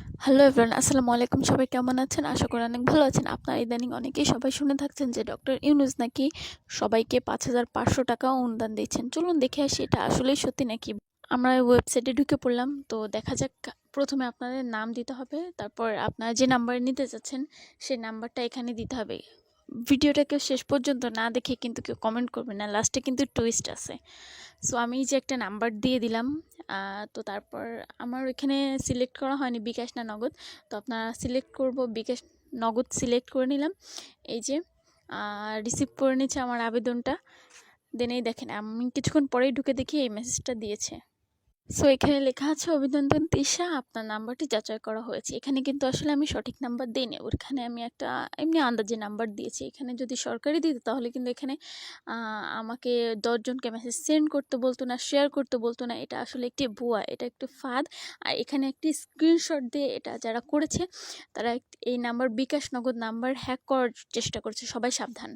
Hello everyone, আসসালামু আলাইকুম। সবাই কেমন আছেন? আশা করি অনেক ভালো আছেন। আপনারা ইদানিং অনেকেই সবাই শুনে থাকছেন যে ডক্টর ইউনূস নাকি সবাইকে ৫,৫০০ টাকা অনুদান দিচ্ছেন। চলুন দেখে আসি এটা আসলেই সত্যি নাকি। আমরা ওয়েবসাইটে ঢুকে পড়লাম। তো দেখা যাক, প্রথমে আপনাদের নাম দিতে হবে। তারপর আপনারা যে নাম্বার নিতে চাচ্ছেন সেই নাম্বারটা এখানে দিতে হবে। ভিডিওটাকে শেষ পর্যন্ত না দেখে কিন্তু কেউ কমেন্ট করবে না, লাস্টে কিন্তু টুইস্ট আছে। সো আমি যে একটা নাম্বার দিয়ে দিলাম। তো তারপর আমার এখানে সিলেক্ট করা হয়নি বিকাশ না নগদ। তো আপনারা সিলেক্ট করব বিকাশ, নগদ সিলেক্ট করে নিলাম। এই যে রিসিভ করে নিচ্ছে আমার আবেদনটা। দেন এই দেখেন, আমি কিছুক্ষণ পরেই ঢুকে দেখি এই মেসেজটা দিয়েছে। সো এখানে লেখা আছে, অভিনন্দন তিশা, আপনার নাম্বারটি যাচাই করা হয়েছে। এখানে কিন্তু আসলে আমি সঠিক নাম্বার দিইনি, ওখানে আমি একটা এমনি আন্দাজে নাম্বার দিয়েছি। এখানে যদি সরকারি দিত তাহলে কিন্তু এখানে আমাকে 10 জনকে মেসেজ সেন্ড করতে বলতো না, শেয়ার করতে বলতো না। এটা আসলে একটি ভুয়া, এটা একটু ফাঁদ। আর এখানে একটি স্ক্রিনশট দিয়ে এটা যারা করেছে তারা এই নাম্বার, বিকাশ নগদ নাম্বার হ্যাক করার চেষ্টা করছে। সবাই সাবধান।